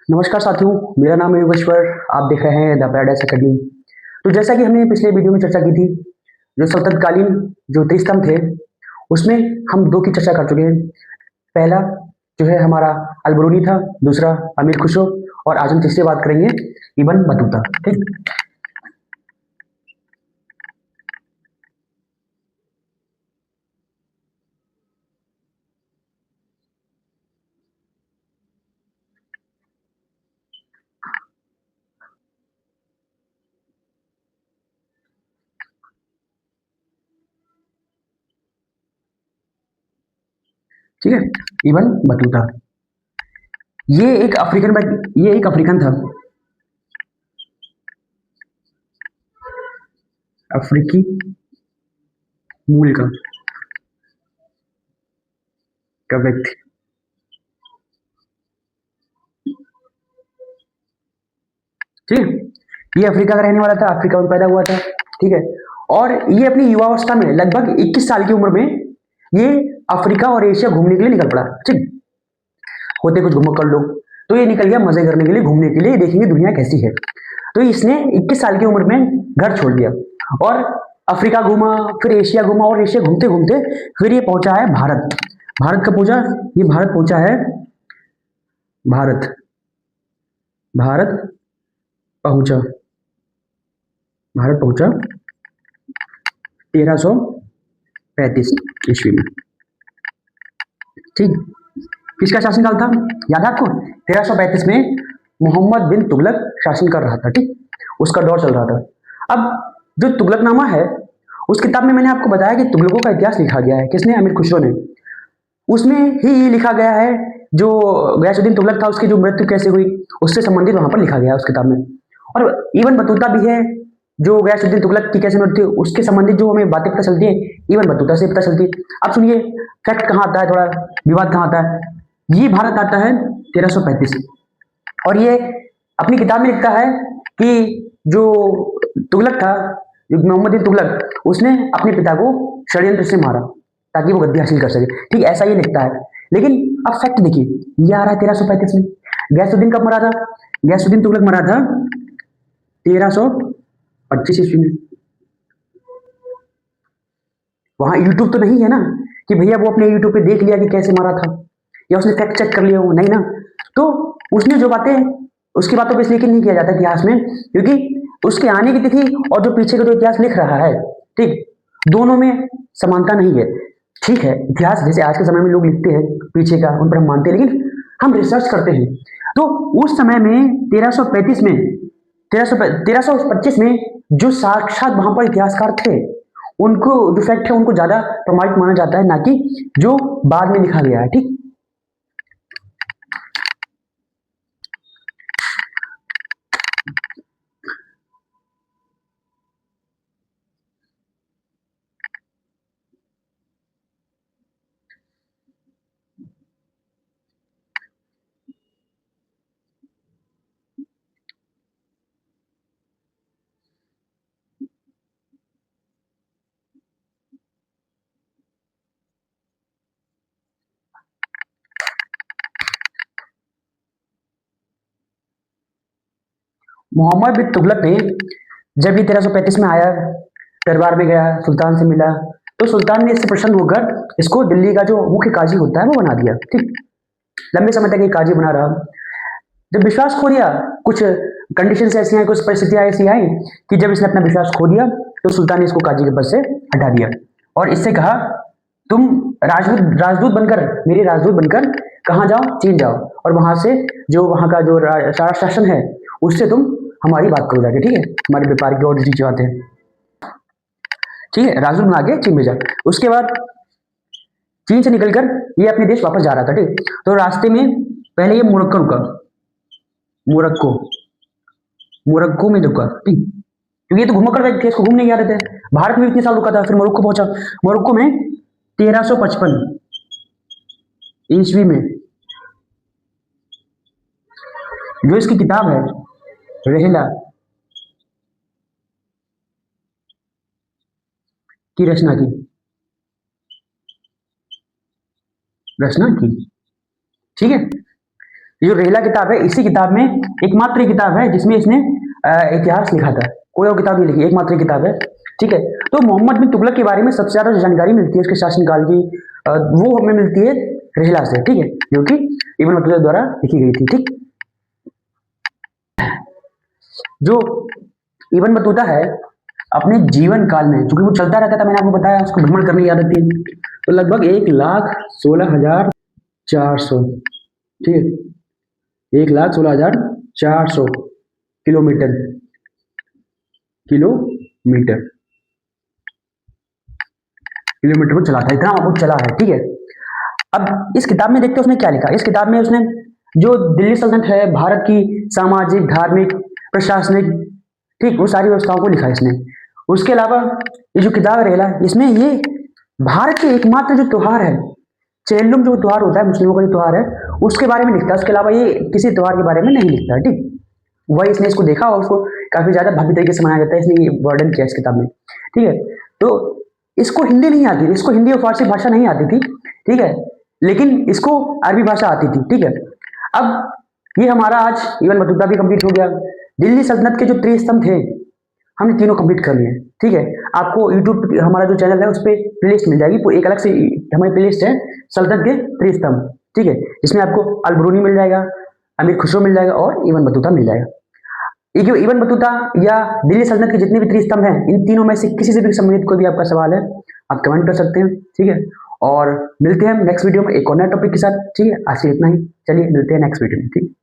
नमस्कार साथियों, मेरा नाम है योगेश्वर। आप देख रहे हैं द पैराडाइज अकेडमी। तो जैसा कि हमने पिछले वीडियो में चर्चा की थी, जो सल्तनतकालीन जो त्रिस्तंभ थे, उसमें हम दो की चर्चा कर चुके हैं। पहला जो है हमारा अलबरूनी था, दूसरा अमीर खुसरो, और आज हम तीसरी बात करेंगे इब्न बतूता। ठीक, ठीक है। इब्न बतूता ये एक अफ्रीकन था, अफ्रीकी मूल का व्यक्ति। ठीक है, ये अफ्रीका का रहने वाला था, अफ्रीका में पैदा हुआ था। ठीक है, और ये अपनी युवावस्था में लगभग 21 साल की उम्र में ये अफ्रीका और एशिया घूमने के लिए निकल पड़ा। ठीक, होते कुछ घुमक्कड़ लोग, तो ये निकल गया मजे करने के लिए, घूमने के लिए, देखेंगे दुनिया कैसी है। तो इसने 21 साल की उम्र में घर छोड़ दिया और अफ्रीका घूमा, फिर एशिया घूमा, और एशिया घूमते घूमते फिर ये पहुंचा है भारत। भारत कब पहुंचा? ये भारत पहुंचा है, भारत भारत पहुंचा भारत पहुंचा 1335 ईस्वी में। ठीक, किसका शासनकाल था याद है आपको? 1335 में मोहम्मद बिन तुगलक शासन कर रहा था। ठीक, उसका दौर चल रहा था। अब जो तुगलकनामा है, उस किताब में मैंने आपको बताया कि तुगलकों का इतिहास लिखा गया है। किसने? अमीर खुसरो ने। उसमें ही ये लिखा गया है, जो गयासुद्दीन तुगलक था उसकी जो मृत्यु कैसे हुई, उससे संबंधित वहां पर लिखा गया है उस किताब में। और इवन बतूता भी है, जो गयासुद्दीन तुगलक की कैसे मृत्यु, उसके संबंधित जो हमें बातें पता चलती है, इवन बतूता से पता चलती है। अब सुनिए, फैक्ट कहाँ आता है, थोड़ा विवाद कहाँ आता है। ये भारत आता है 1335, और ये अपनी किताब में लिखता है कि जो तुगलक था, जो मोहम्मद बिन तुगलक, उसने अपने पिता को षड्यंत्र से मारा ताकि वो गद्दी हासिल कर सके। ठीक, ऐसा ये लिखता है। लेकिन अब फैक्ट देखिए, ये आ रहा है 1335 में। गयासुद्दीन कब मरा था? गयासुद्दीन तुगलक मरा था 1325 ईस्वी में। वहां यूट्यूब तो नहीं है ना कि भैया वो अपने यूट्यूब पे देख लिया कि कैसे मारा था, या उसने फैक्ट चेक कर लिया हो, नहीं ना। तो उसने जो बातें, उसकी बातों पर इसलिए यकीन नहीं किया जाता इतिहास में, क्योंकि उसके आने की तिथि और जो पीछे का जो इतिहास लिख रहा है, ठीक, दोनों में समानता नहीं है। ठीक है, इतिहास जैसे आज के समय में लोग लिखते हैं पीछे का, उन पर हम मानते हैं, लेकिन हम रिसर्च करते हैं। तो उस समय में 1335 में, 1325 में जो साक्षात वहां पर इतिहासकार थे, उनको जो फैक्ट है उनको ज्यादा प्रमाणित माना जाता है, ना कि जो बाद में लिखा गया है। ठीक, मोहम्मद बिन तुगलक ने जब ये 1335 में आया, दरबार में गया, सुल्तान से मिला, तो सुल्तान ने इससे प्रसन्न होकर इसको दिल्ली का जो मुख्य काजी होता है वो बना दिया। ठीक, लंबे समय तक ये काजी बना रहा। जब विश्वास खो दिया, कुछ कंडीशन ऐसी आई, कुछ परिस्थितियां ऐसी आई कि जब इसने अपना विश्वास खो दिया, तो सुल्तान ने इसको काजी के पद से हटा दिया और इससे कहा, तुम राजदूत बनकर, मेरे राजदूत बनकर कहाँ जाओ? चीन जाओ, और वहां से जो वहां का जो शासन है, उससे तुम हमारी बात करो जाके। ठीक है, हमारे व्यापार की और चीजें आते हैं। ठीक है, राजदूत बना के चीन में जा। उसके बाद चीन से निकलकर ये अपने देश वापस जा रहा था। ठीक, तो रास्ते में पहले ये मोरक्को रुका, मोरक्को मोरक्को में रुका। ठीक, क्योंकि ये तो घुमक्कड़ व्यक्ति थे, इसको घूमने नहीं आ रहे थे। भारत में इतने साल रुका था, फिर मोरक्को पहुंचा। मोरक्को में 1355 ईस्वी में जो इसकी किताब है, रहला की रचना की। ठीक है, ये जो रेहला किताब है, इसी किताब में एकमात्र ये किताब है जिसमें इसने इतिहास लिखा था, कोई और किताब नहीं लिखी, एकमात्र किताब है। ठीक है, तो मोहम्मद बिन तुगलक के बारे में सबसे ज्यादा जो जानकारी मिलती है उसके शासनकाल की, वो हमें मिलती है रेहला से। ठीक है, जो कि इब्न बतूता द्वारा लिखी गई थी। ठीक, जो इब्न बतूता है अपने जीवन काल में, चूंकि वो चलता रहता था, मैंने आपको बताया उसको भ्रमण करने की आदत थी, तो लगभग 1,16,400, ठीक है, 1,16,400 किलोमीटर किलोमीटर किलोमीटर को चला था, इतना वो चला है। ठीक है, अब इस किताब में देखते हैं उसने क्या लिखा। इस किताब में उसने जो दिल्ली सल्तनत है, भारत की सामाजिक, धार्मिक, प्रशासनिक, ठीक, वो सारी व्यवस्थाओं को लिखा है इसने। उसके अलावा ये जो किताब रहेला, इसमें ये भारत के एकमात्र जो त्योहार है, चेल्लुम जो त्योहार होता है मुस्लिमों का जो त्योहार है, उसके बारे में लिखता है। उसके अलावा ये किसी त्योहार के बारे में नहीं लिखता है। ठीक, वही इसने इसको देखा और उसको काफी ज्यादा भव्य तरीके से मनाया जाता है, इसने ये वर्णन किया इस किताब में। ठीक है, तो इसको हिंदी नहीं आती, इसको हिंदी और फारसी भाषा नहीं आती थी। ठीक है, लेकिन इसको अरबी भाषा आती थी। ठीक है, अब ये हमारा आज इब्न बतूता भी कंप्लीट हो गया। दिल्ली सल्तनत के जो त्रिस्तंभ थे, हमने तीनों कंप्लीट कर लिए। ठीक है, आपको यूट्यूब हमारा जो चैनल है उस पर प्लेलिस्ट मिल जाएगी, एक अलग से हमारी प्लेलिस्ट है सल्तनत के त्रिस्तंभ। ठीक है, जिसमें आपको अल-बरूनी मिल जाएगा, अमीर खुसरो मिल जाएगा और इब्न बतूता मिल जाएगा। ये जो इब्न बतूता या दिल्ली सल्तनत के जितने भी त्रिस्तंभ हैं, इन तीनों में से किसी से भी संबंधित कोई भी आपका सवाल है, आप कमेंट कर सकते हैं। ठीक है, और मिलते हैं नेक्स्ट वीडियो में एक और नए टॉपिक के साथ। ठीक है, आज से इतना ही, चलिए मिलते हैं नेक्स्ट वीडियो में। ठीक।